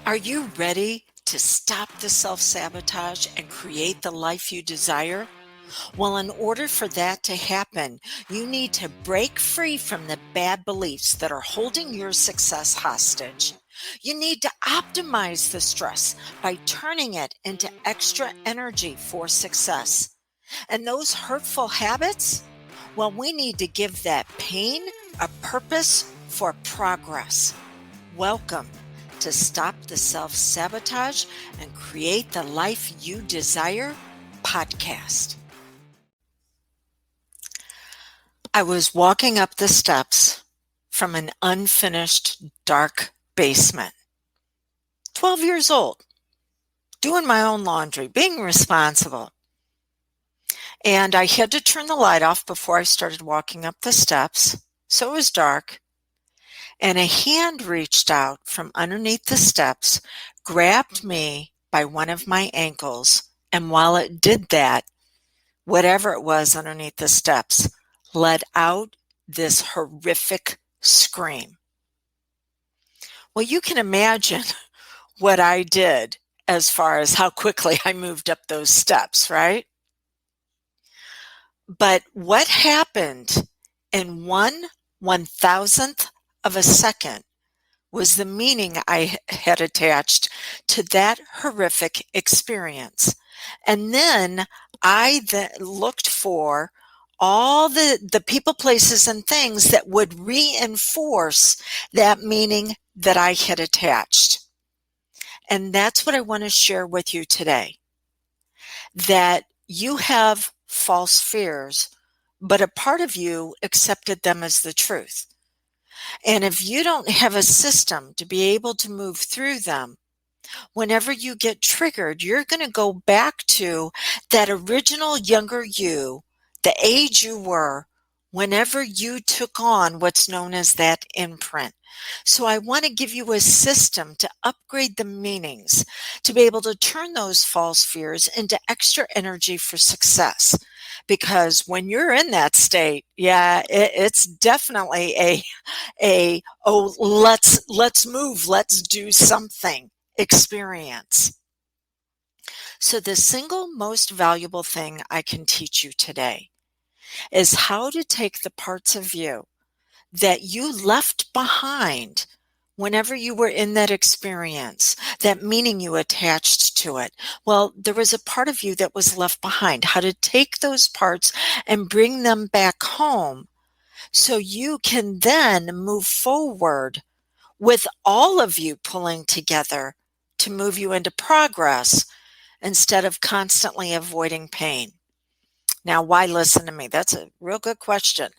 Are you ready to stop the self-sabotage and create the life you desire? Well, in order for that to happen, you need to break free from the bad beliefs that are holding your success hostage. You need to optimize the stress by turning it into extra energy for success. And those hurtful habits? Well, we need to give that pain a purpose for progress. Welcome to Stop the Self-Sabotage and Create the Life You Desire podcast. I was walking up the steps from an unfinished dark basement. 12 years old, doing my own laundry, being responsible. And I had to turn the light off before I started walking up the steps, so it was dark. And a hand reached out from underneath the steps, grabbed me by one of my ankles, and while it did that, whatever it was underneath the steps let out this horrific scream. Well, you can imagine what I did as far as how quickly I moved up those steps, right? But what happened in 1/1000th of a second was the meaning I had attached to that horrific experience. And then I looked for all the people, places, and things that would reinforce that meaning that I had attached. And that's what I want to share with you today. That you have false fears, but a part of you accepted them as the truth. And if you don't have a system to be able to move through them, whenever you get triggered, you're going to go back to that original younger you, the age you were, whenever you took on what's known as that imprint. So I want to give you a system to upgrade the meanings, to be able to turn those false fears into extra energy for success. Because when you're in that state, it's definitely let's move, let's do something experience. So the single most valuable thing I can teach you today is how to take the parts of you that you left behind whenever you were in that experience, that meaning you attached to it. Well, there was a part of you that was left behind. How to take those parts and bring them back home so you can then move forward with all of you pulling together to move you into progress instead of constantly avoiding pain. Now, why listen to me? That's a real good question.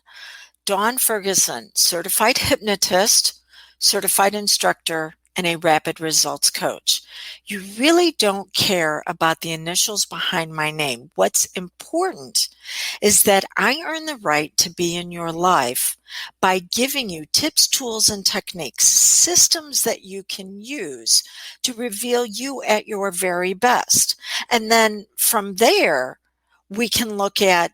Dawn Ferguson, certified hypnotist, certified instructor, and a rapid results coach. You really don't care about the initials behind my name. What's important is that I earn the right to be in your life by giving you tips, tools, and techniques, systems that you can use to reveal you at your very best. And then from there, we can look at,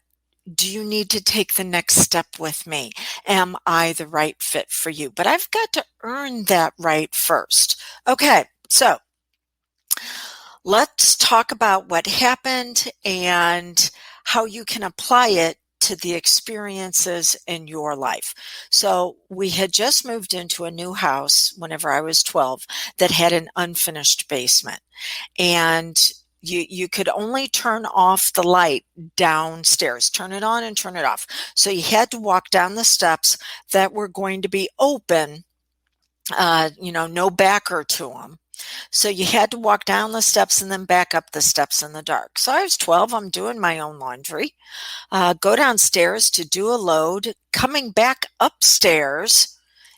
do you need to take the next step with me? Am I the right fit for you? But I've got to earn that right first. Okay, so let's talk about what happened and how you can apply it to the experiences in your life. So we had just moved into a new house whenever I was 12 that had an unfinished basement. And you could only turn off the light downstairs, turn it on and turn it off. So you had to walk down the steps that were going to be open, no backer to them. So you had to walk down the steps and then back up the steps in the dark. So I was 12, I'm doing my own laundry, go downstairs to do a load, coming back upstairs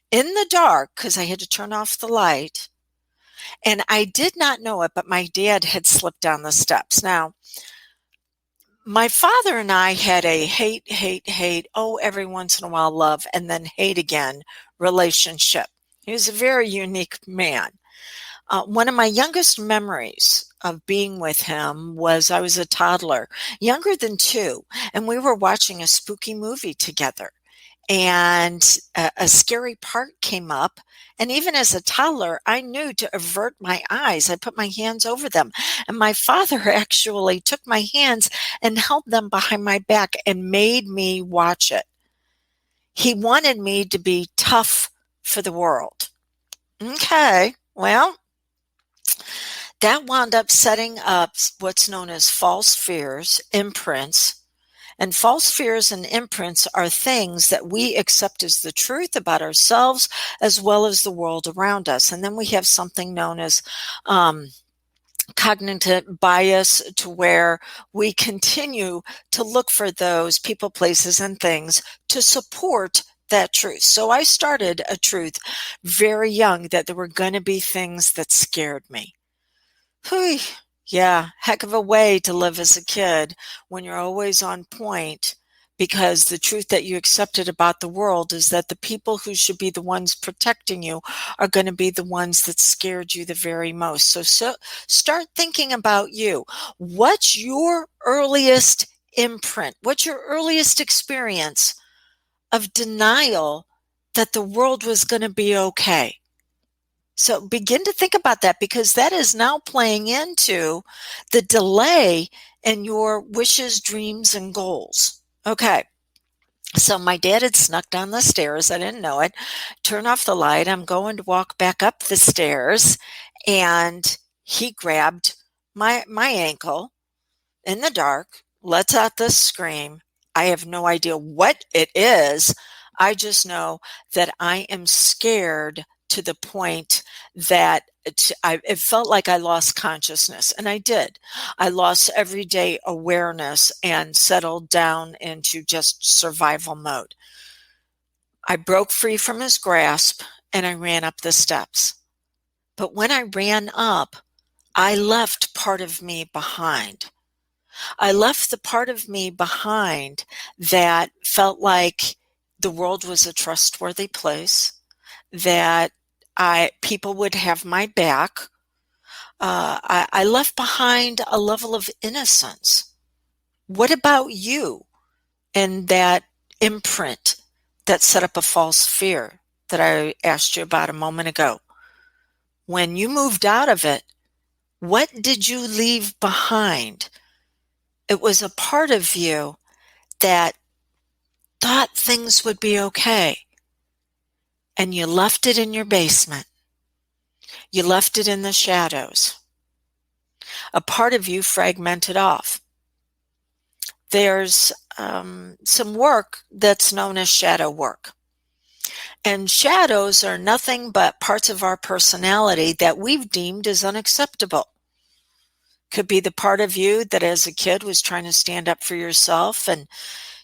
in the dark because I had to turn off the light. And I did not know it, but my dad had slipped down the steps. Now, my father and I had a hate, every once in a while love, and then hate again relationship. He was a very unique man. One of my youngest memories of being with him was I was a toddler, younger than 2, and we were watching a spooky movie together. and a scary part came up. And even as a toddler, I knew to avert my eyes. I put my hands over them. And my father actually took my hands and held them behind my back and made me watch it. He wanted me to be tough for the world. Okay, well, that wound up setting up what's known as false fears, imprints. And false fears and imprints are things that we accept as the truth about ourselves as well as the world around us. And then we have something known as cognitive bias, to where we continue to look for those people, places, and things to support that truth. So I started a truth very young that there were going to be things that scared me. Whew, yeah, heck of a way to live as a kid when you're always on point, because the truth that you accepted about the world is that the people who should be the ones protecting you are going to be the ones that scared you the very most. So start thinking about you. What's your earliest imprint? What's your earliest experience of denial that the world was going to be okay? So begin to think about that, because that is now playing into the delay in your wishes, dreams, and goals. Okay. So my dad had snuck down the stairs. I didn't know it. Turn off the light. I'm going to walk back up the stairs, and he grabbed my ankle in the dark, lets out this scream. I have no idea what it is. I just know that I am scared to the point that it felt like I lost consciousness. And I did. I lost everyday awareness and settled down into just survival mode. I broke free from his grasp and I ran up the steps. But when I ran up, I left part of me behind. I left the part of me behind that felt like the world was a trustworthy place, that people would have my back. I left behind a level of innocence. What about you and that imprint that set up a false fear that I asked you about a moment ago? When you moved out of it, what did you leave behind? It was a part of you that thought things would be okay, and you left it in your basement. You left it in the shadows. A part of you fragmented off. There's some work that's known as shadow work. And shadows are nothing but parts of our personality that we've deemed as unacceptable. Could be the part of you that as a kid was trying to stand up for yourself, and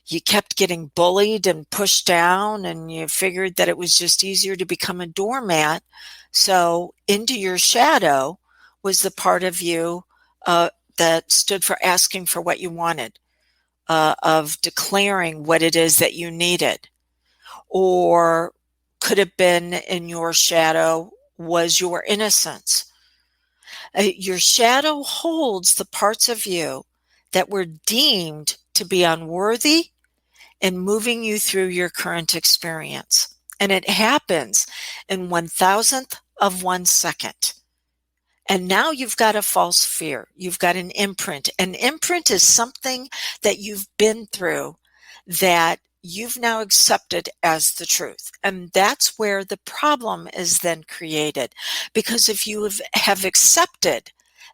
you kept getting bullied and pushed down, and you figured that it was just easier to become a doormat. So into your shadow was the part of you that stood for asking for what you wanted, of declaring what it is that you needed. Or could have been in your shadow was your innocence. Your shadow holds the parts of you that were deemed to be unworthy and moving you through your current experience. And it happens in 1,000th of 1 second. And now you've got a false fear. You've got an imprint. An imprint is something that you've been through that you've now accepted as the truth. And that's where the problem is then created. Because if you have accepted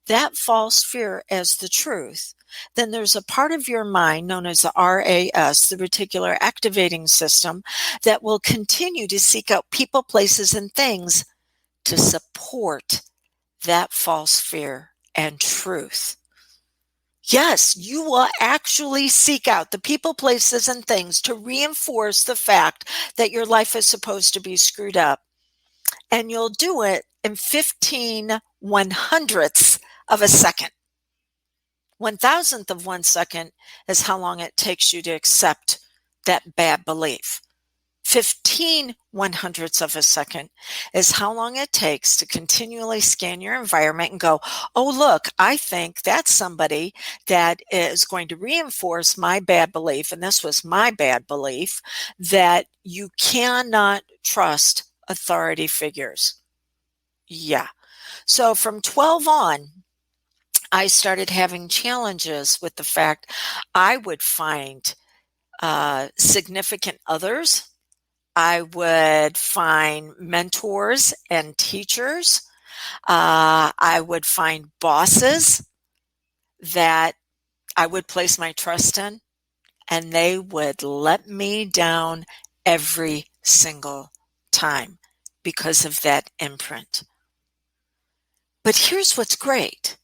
that false fear as the truth, then there's a part of your mind known as the RAS, the reticular activating system, that will continue to seek out people, places, and things to support that false fear and truth. Yes, you will actually seek out the people, places, and things to reinforce the fact that your life is supposed to be screwed up. And you'll do it in 15/100ths of a second. 1,000th of 1 second is how long it takes you to accept that bad belief. 15 100ths of a second is how long it takes to continually scan your environment and go, oh, look, I think that's somebody that is going to reinforce my bad belief, and this was my bad belief, that you cannot trust authority figures. Yeah. So from 12 on, I started having challenges with the fact I would find significant others. I would find mentors and teachers. I would find bosses that I would place my trust in, and they would let me down every single time because of that imprint. But here's what's great.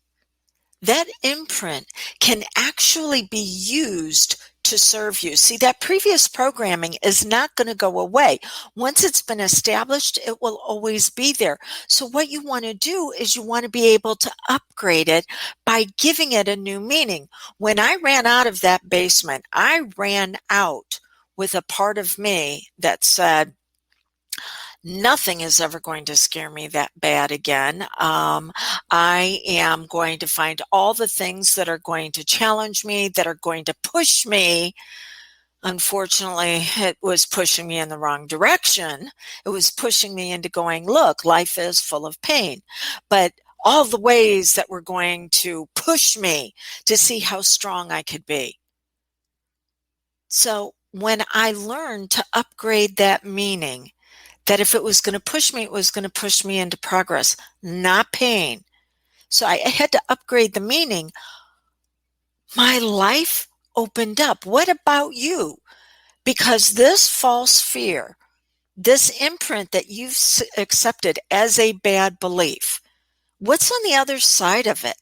That imprint can actually be used to serve you. See, that previous programming is not going to go away. Once it's been established, it will always be there. So what you want to do is you want to be able to upgrade it by giving it a new meaning. When I ran out of that basement, I ran out with a part of me that said, nothing is ever going to scare me that bad again. I am going to find all the things that are going to challenge me, that are going to push me. Unfortunately, it was pushing me in the wrong direction. It was pushing me into going, look, life is full of pain. But all the ways that were going to push me to see how strong I could be. So when I learned to upgrade that meaning, that if it was going to push me, it was going to push me into progress, not pain. So I had to upgrade the meaning. My life opened up. What about you? Because this false fear, this imprint that you've accepted as a bad belief, what's on the other side of it?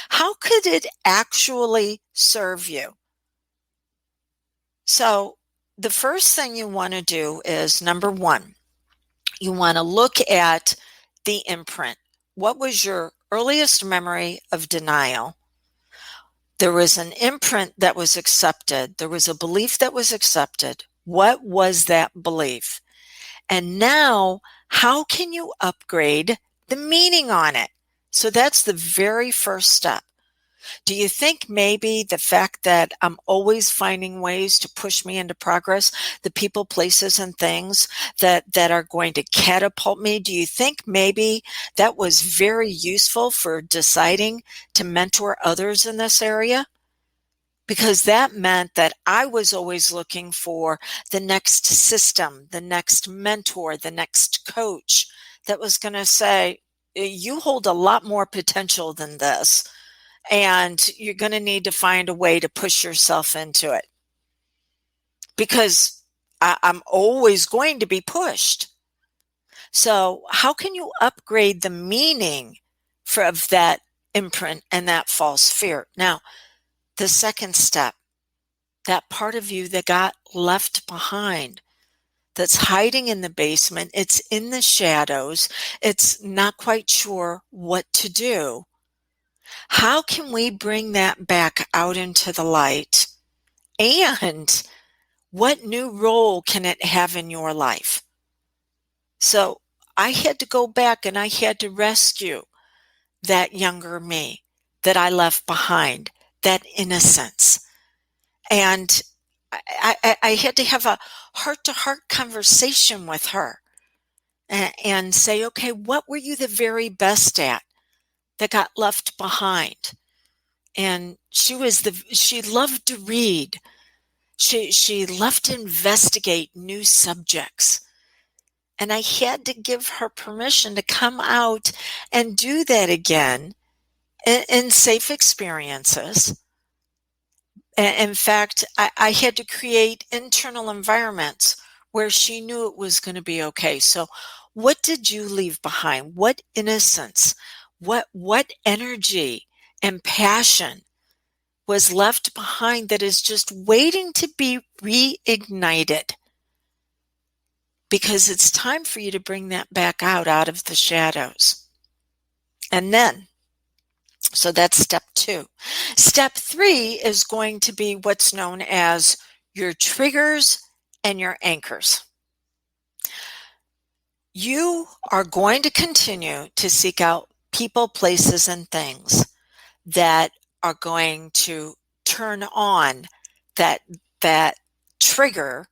How could it actually serve you? So the first thing you want to do is, number one, you want to look at the imprint. What was your earliest memory of denial? There was an imprint that was accepted. There was a belief that was accepted. What was that belief? And now, how can you upgrade the meaning on it? So that's the very first step. Do you think maybe the fact that I'm always finding ways to push me into progress, the people, places, and things that are going to catapult me, do you think maybe that was very useful for deciding to mentor others in this area? Because that meant that I was always looking for the next system, the next mentor, the next coach that was going to say, you hold a lot more potential than this. And you're going to need to find a way to push yourself into it, because I'm always going to be pushed. So how can you upgrade the meaning of that imprint and that false fear? Now, the second step, that part of you that got left behind, that's hiding in the basement, it's in the shadows, it's not quite sure what to do. How can we bring that back out into the light? And what new role can it have in your life? So I had to go back and I had to rescue that younger me that I left behind, that innocence. And I had to have a heart-to-heart conversation with her and say, okay, what were you the very best at that got left behind? And she loved to read. She loved to investigate new subjects. And I had to give her permission to come out and do that again in safe experiences. In fact, I had to create internal environments where she knew it was going to be okay. So what did you leave behind? What innocence, what energy and passion was left behind that is just waiting to be reignited? Because it's time for you to bring that back out of the shadows. And then, so that's step 2. Step 3 is going to be what's known as your triggers and your anchors. You are going to continue to seek out people, places, and things that are going to turn on that that trigger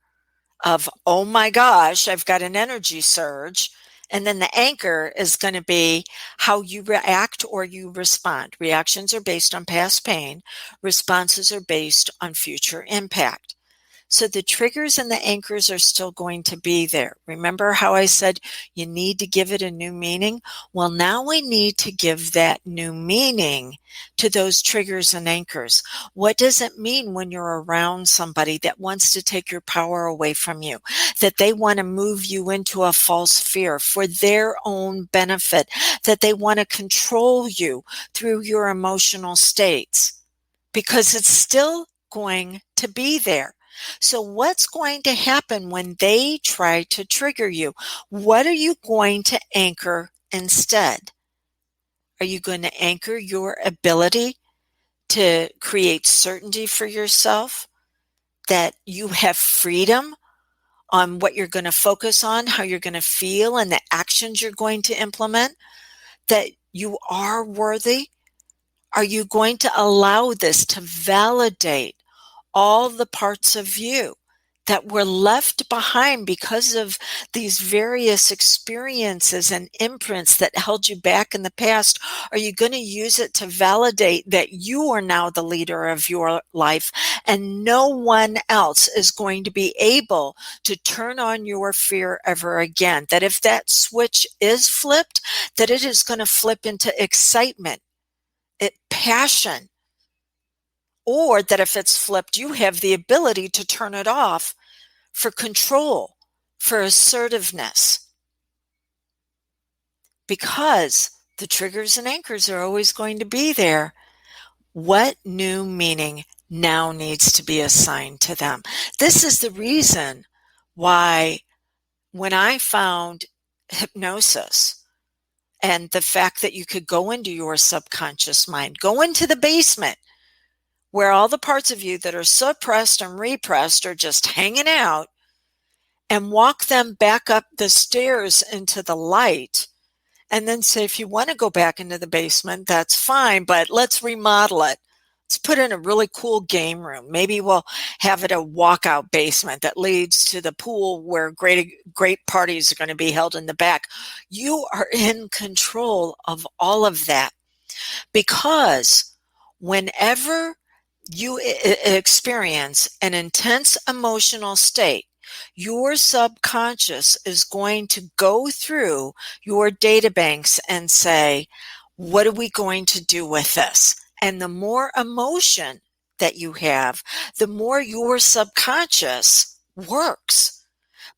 of, oh my gosh, I've got an energy surge. And then the anchor is going to be how you react or you respond. Reactions are based on past pain. Responses are based on future impact. So the triggers and the anchors are still going to be there. Remember how I said you need to give it a new meaning? Well, now we need to give that new meaning to those triggers and anchors. What does it mean when you're around somebody that wants to take your power away from you, that they want to move you into a false fear for their own benefit, that they want to control you through your emotional states? Because it's still going to be there. So what's going to happen when they try to trigger you? What are you going to anchor instead? Are you going to anchor your ability to create certainty for yourself, that you have freedom on what you're going to focus on, how you're going to feel, and the actions you're going to implement, that you are worthy? Are you going to allow this to validate all the parts of you that were left behind because of these various experiences and imprints that held you back in the past? Are you going to use it to validate that you are now the leader of your life and no one else is going to be able to turn on your fear ever again? That if that switch is flipped, that it is going to flip into excitement, passion, or that if it's flipped, you have the ability to turn it off for control, for assertiveness, because the triggers and anchors are always going to be there. What new meaning now needs to be assigned to them? This is the reason why when I found hypnosis and the fact that you could go into your subconscious mind, go into the basement where all the parts of you that are suppressed and repressed are just hanging out, and walk them back up the stairs into the light, and then say, if you want to go back into the basement, that's fine, but let's remodel it. Let's put in a really cool game room. Maybe we'll have it a walkout basement that leads to the pool where great parties are going to be held in the back. You are in control of all of that, because whenever you experience an intense emotional state, your subconscious is going to go through your data banks and say, what are we going to do with this? And the more emotion that you have, the more your subconscious works.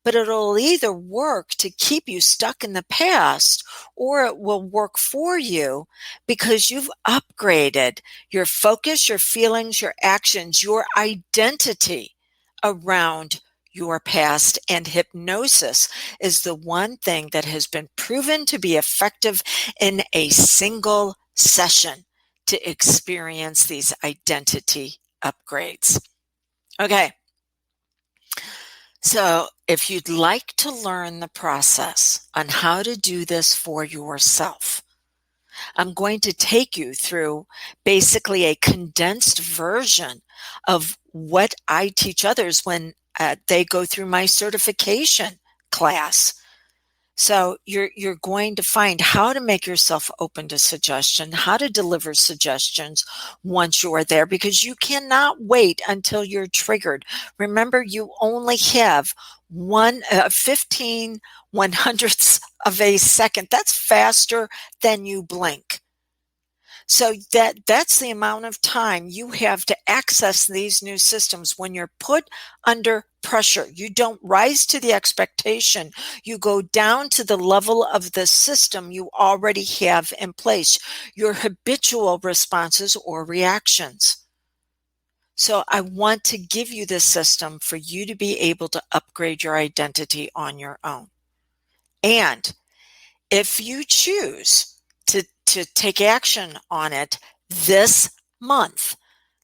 But it'll either work to keep you stuck in the past, or it will work for you because you've upgraded your focus, your feelings, your actions, your identity around your past. And hypnosis is the one thing that has been proven to be effective in a single session to experience these identity upgrades. Okay. So if you'd like to learn the process on how to do this for yourself, I'm going to take you through basically a condensed version of what I teach others when they go through my certification class. So you're going to find how to make yourself open to suggestion, how to deliver suggestions once you're there, because you cannot wait until you're triggered. Remember, you only have 15 100ths of a second. That's faster than you blink. So that's the amount of time you have to access these new systems when you're put under pressure. You don't rise to the expectation. You go down to the level of the system you already have in place, your habitual responses or reactions. So I want to give you this system for you to be able to upgrade your identity on your own. And if you choose to take action on it this month,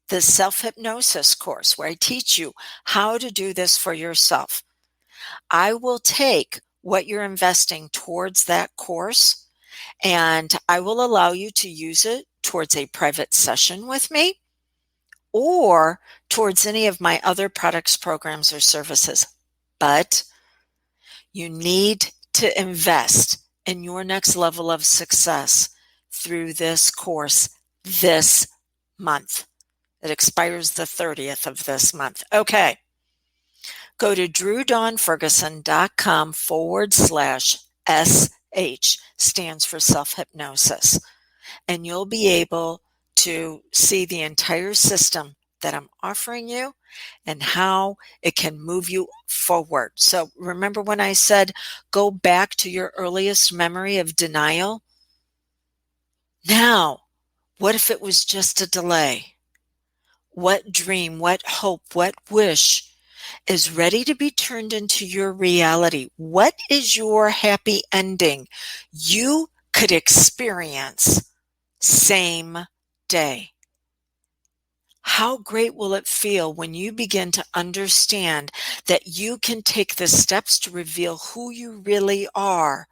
the self-hypnosis course where I teach you how to do this for yourself, I will take what you're investing towards that course, and I will allow you to use it towards a private session with me or towards any of my other products, programs, or services. But you need to invest in your next level of success through this course this month. It expires the 30th of this month. Okay. Go to drewdawnferguson.com/SH, stands for self-hypnosis, and you'll be able to see the entire system that I'm offering you and how it can move you forward. So remember when I said go back to your earliest memory of denial? Now, what if it was just a delay? What dream, what hope, what wish is ready to be turned into your reality? What is your happy ending you could experience same day? How great will it feel when you begin to understand that you can take the steps to reveal who you really are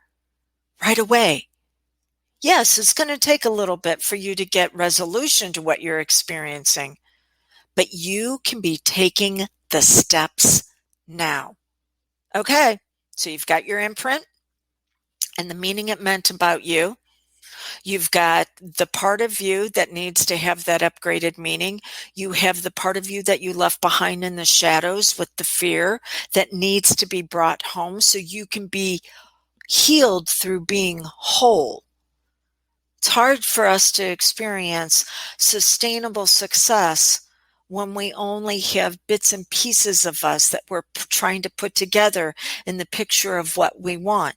right away? Yes, it's going to take a little bit for you to get resolution to what you're experiencing, but you can be taking the steps now. Okay, so you've got your imprint and the meaning it meant about you. You've got the part of you that needs to have that upgraded meaning. You have the part of you that you left behind in the shadows with the fear that needs to be brought home so you can be healed through being whole. It's hard for us to experience sustainable success when we only have bits and pieces of us that we're trying to put together in the picture of what we want.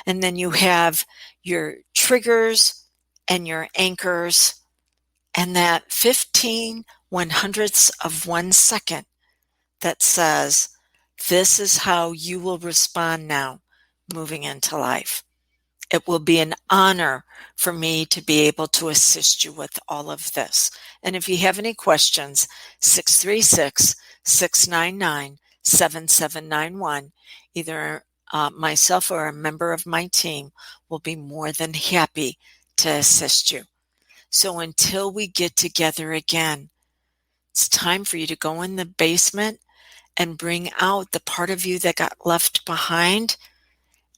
And then you have your triggers and your anchors and that 15 100ths of 1 second that says, this is how you will respond now moving into life. It will be an honor for me to be able to assist you with all of this. And if you have any questions, 636-699-7791, either myself or a member of my team will be more than happy to assist you. So until we get together again, it's time for you to go in the basement and bring out the part of you that got left behind,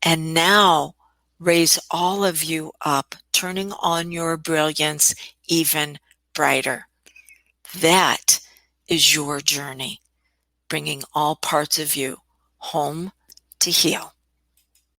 and now raise all of you up, turning on your brilliance even brighter. That is your journey, bringing all parts of you home to heal.